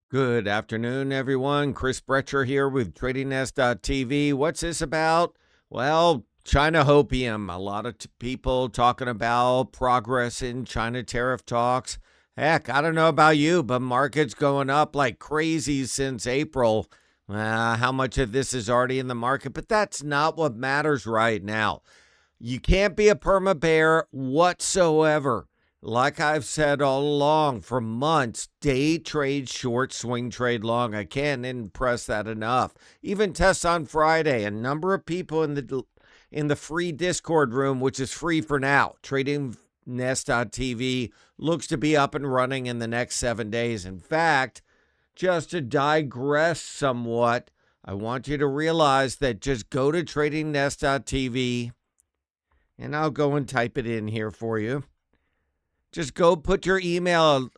Good afternoon, everyone. Chris Brecher here with TradingNest.tv. What's this about? Well, China Hopium. A lot of people talking about progress in China tariff talks. Heck, I don't know about you, but markets going up like crazy since April. How much of this is already in the market? But that's not what matters right now. You can't be a perma bear whatsoever. Like I've said all along for months, day trade short, swing trade long. I can't impress that enough. Even tests on Friday, a number of people in the free Discord room, which is free for now. TradingNest.tv looks to be up and running in the next 7 days. In fact, just to digress somewhat, I want you to realize that just go to TradingNest.tv, and I'll go and type it in here for you. Just go put your email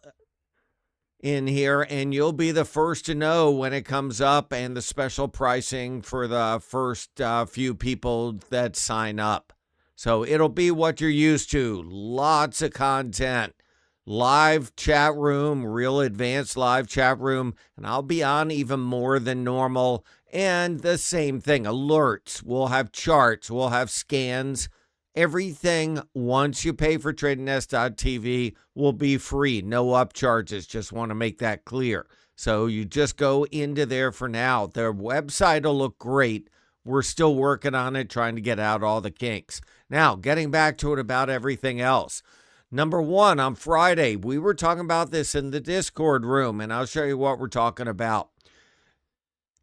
in here, and you'll be the first to know when it comes up and the special pricing for the first few people that sign up. So it'll be what you're used to. Lots of content. Live chat room, real advanced live chat room, and I'll be on even more than normal. And the same thing, alerts. We'll have charts. We'll have scans. Everything, once you pay for TradingNest.tv, will be free. No upcharges. Just want to make that clear. So you just go into there for now. Their website will look great. We're still working on it, trying to get out all the kinks. Now, getting back to it about everything else. Number one, on Friday, we were talking about this in the Discord room, and I'll show you what we're talking about.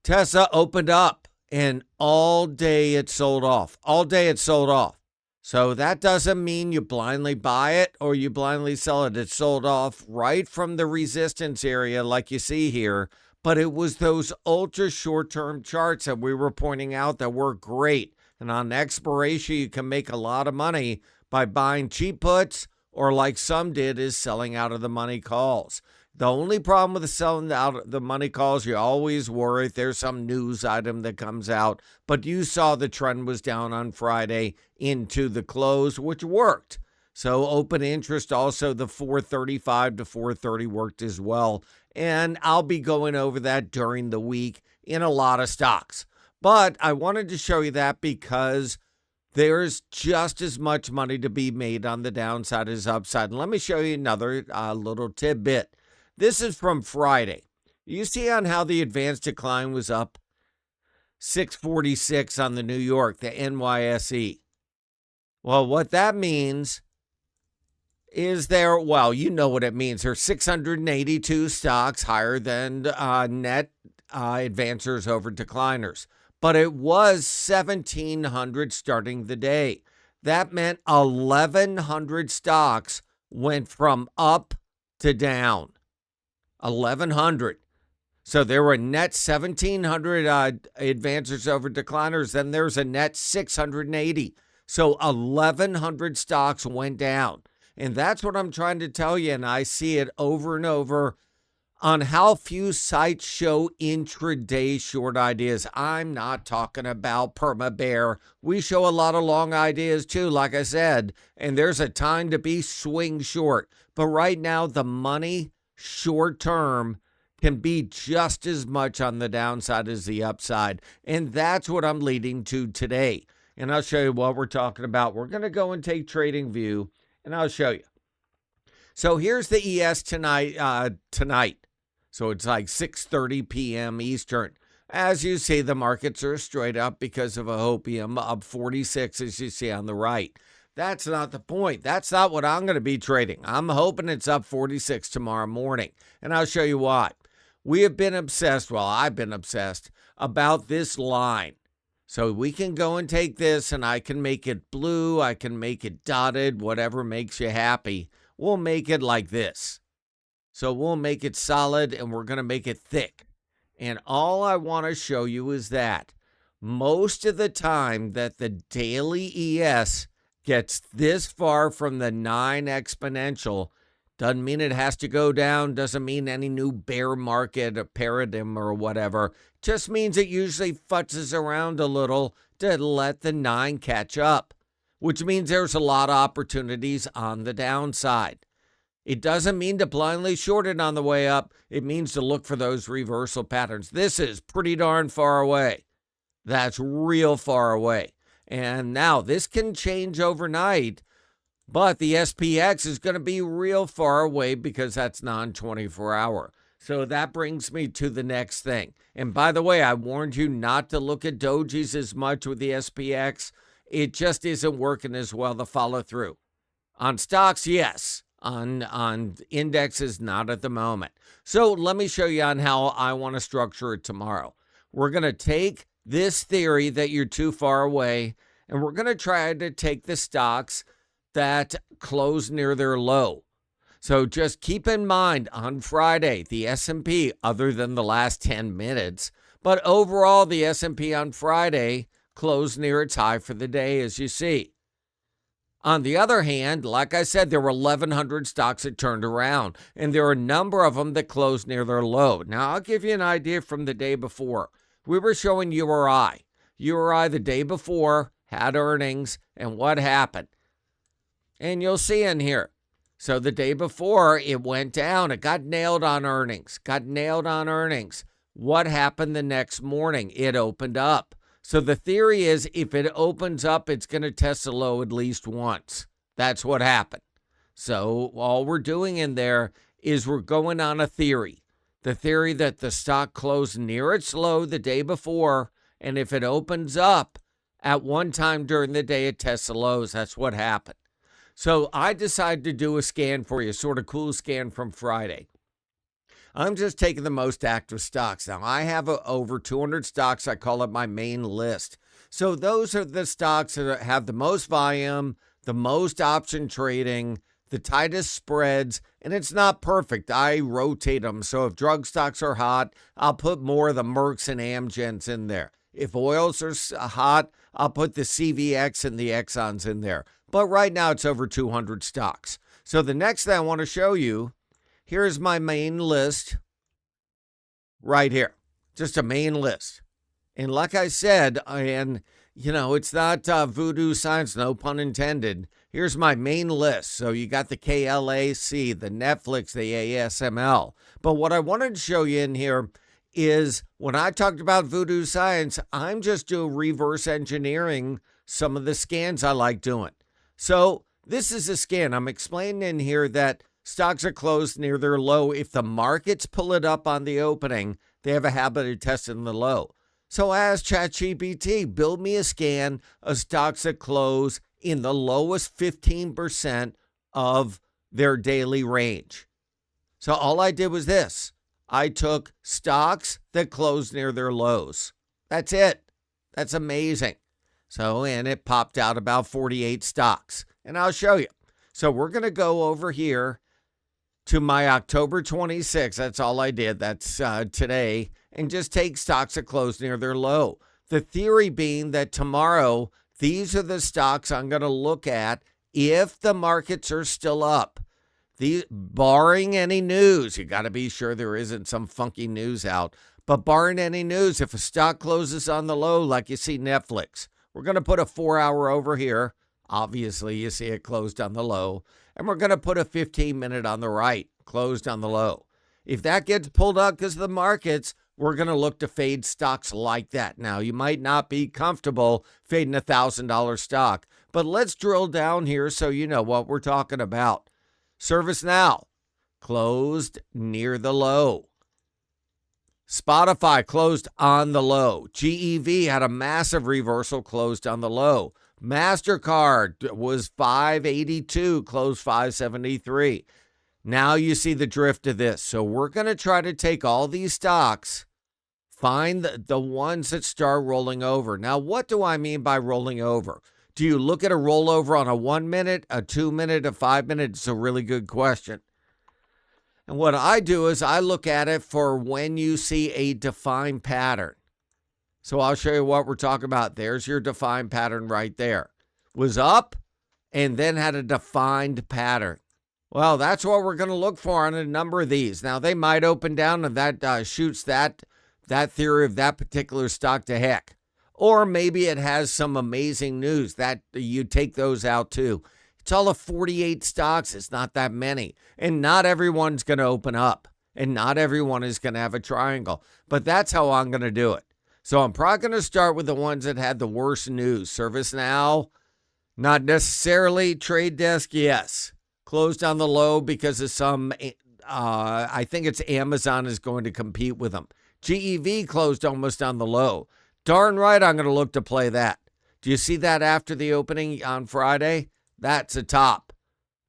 Tesla opened up, and all day it sold off. All day it sold off. So that doesn't mean you blindly buy it or you blindly sell it. It sold off right from the resistance area like you see here. But it was those ultra short-term charts that we were pointing out that were great. And on expiration, you can make a lot of money by buying cheap puts, or like some did, is selling out of the money calls. The only problem with selling out of the money calls, you always worry if there's some news item that comes out. But you saw the trend was down on Friday into the close, which worked. So open interest, also the 435 to 430 worked as well. And I'll be going over that during the week in a lot of stocks. But I wanted to show you that because there's just as much money to be made on the downside as upside. And let me show you another little tidbit. This is from Friday. You see on how the advanced decline was up 646 on the New York, the NYSE. Well, what that means is you know what it means. There's 682 stocks higher than net advancers over decliners. But it was 1,700 starting the day. That meant 1,100 stocks went from up to down. 1,100. So there were net 1,700 advancers over decliners. Then there's a net 680. So 1,100 stocks went down. And that's what I'm trying to tell you. And I see it over and over on how few sites show intraday short ideas. I'm not talking about perma bear. We show a lot of long ideas too, like I said. And there's a time to be swing short. But right now, the money short term can be just as much on the downside as the upside. And that's what I'm leading to today. And I'll show you what we're talking about. We're going to go and take Trading View, and I'll show you. So here's the ES tonight. So it's like 6:30 p.m. Eastern. As you see, the markets are straight up because of a hopium, up 46, as you see on the right. That's not the point. That's not what I'm going to be trading. I'm hoping it's up 46 tomorrow morning. And I'll show you what. We have been obsessed, I've been obsessed about this line. So we can go and take this, and I can make it blue. I can make it dotted, whatever makes you happy. We'll make it like this. So we'll make it solid, and we're going to make it thick. And all I want to show you is that most of the time that the daily ES gets this far from the 9 exponential, doesn't mean it has to go down, doesn't mean any new bear market or paradigm or whatever. Just means it usually futzes around a little to let the 9 catch up, which means there's a lot of opportunities on the downside. It doesn't mean to blindly short it on the way up. It means to look for those reversal patterns. This is pretty darn far away. That's real far away. And now this can change overnight, but the SPX is going to be real far away because that's non-24 hour. So that brings me to the next thing. And by the way, I warned you not to look at dojis as much with the SPX. It just isn't working as well to follow through. On stocks, yes. On indexes, not at the moment. So let me show you on how I want to structure it tomorrow. We're going to take this theory that you're too far away, and we're going to try to take the stocks that close near their low. So just keep in mind on Friday, the S&P, other than the last 10 minutes, but overall the S&P on Friday closed near its high for the day, as you see. On the other hand, like I said, there were 1,100 stocks that turned around, and there are a number of them that closed near their low. Now, I'll give you an idea from the day before. We were showing URI. URI the day before had earnings, and what happened? And you'll see in here. So the day before, it went down. It got nailed on earnings. What happened the next morning? It opened up. So the theory is if it opens up, it's going to test the low at least once. That's what happened. So all we're doing in there is we're going on a theory. The theory that the stock closed near its low the day before, and if it opens up at one time during the day, it tests the lows. That's what happened. So I decided to do a scan for you, sort of cool scan from Friday. I'm just taking the most active stocks. Now, I have over 200 stocks. I call it my main list. So those are the stocks that have the most volume, the most option trading, the tightest spreads, and it's not perfect. I rotate them. So if drug stocks are hot, I'll put more of the Mercs and Amgens in there. If oils are hot, I'll put the CVX and the Exxons in there. But right now, it's over 200 stocks. So the next thing I want to show you, here's my main list right here. Just a main list. And like I said, it's not voodoo science, no pun intended. Here's my main list. So you got the KLAC, the Netflix, the ASML. But what I wanted to show you in here is when I talked about voodoo science, I'm just doing reverse engineering some of the scans I like doing. So this is a scan. I'm explaining in here that stocks are closed near their low. If the markets pull it up on the opening, they have a habit of testing the low. So I asked ChatGPT, build me a scan of stocks that close in the lowest 15% of their daily range. So all I did was this. I took stocks that closed near their lows. That's it. That's amazing. So, and it popped out about 48 stocks. And I'll show you. So we're going to go over here to my October 26th. That's all I did. That's today. And just take stocks that close near their low. The theory being that tomorrow, these are the stocks I'm going to look at if the markets are still up. Barring any news, you got to be sure there isn't some funky news out. But barring any news, if a stock closes on the low, like you see Netflix, we're going to put a 4-hour over here. Obviously, you see it closed on the low. And we're going to put a 15-minute on the right, closed on the low. If that gets pulled out because of the markets, we're going to look to fade stocks like that. Now, you might not be comfortable fading a $1,000 stock, but let's drill down here so you know what we're talking about. ServiceNow closed near the low. Spotify closed on the low. GEV had a massive reversal, closed on the low. MasterCard was 582, closed 573. Now you see the drift of this. So we're going to try to take all these stocks, find the ones that start rolling over. Now, what do I mean by rolling over? Do you look at a rollover on a 1 minute, a 2 minute, a 5 minute? It's a really good question. And what I do is I look at it for when you see a defined pattern. So I'll show you what we're talking about. There's your defined pattern right there. Was up and then had a defined pattern. Well, that's what we're going to look for on a number of these. Now, they might open down and that shoots that theory of that particular stock to heck. Or maybe it has some amazing news that you take those out too. It's all of 48 stocks. It's not that many. And not everyone's going to open up. And not everyone is going to have a triangle. But that's how I'm going to do it. So I'm probably going to start with the ones that had the worst news. ServiceNow, not necessarily. Trade Desk, yes. Closed on the low because of some, I think it's Amazon is going to compete with them. GEV closed almost on the low. Darn right I'm going to look to play that. Do you see that after the opening on Friday? That's a top.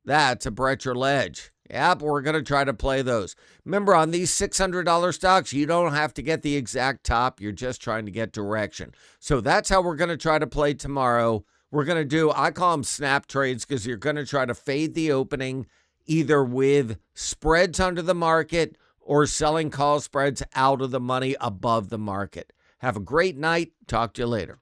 That's a Brecher ledge. Yep, we're going to try to play those. Remember, on these $600 stocks, you don't have to get the exact top. You're just trying to get direction. So that's how we're going to try to play tomorrow. We're going to do, I call them snap trades, because you're going to try to fade the opening either with spreads under the market or selling call spreads out of the money above the market. Have a great night. Talk to you later.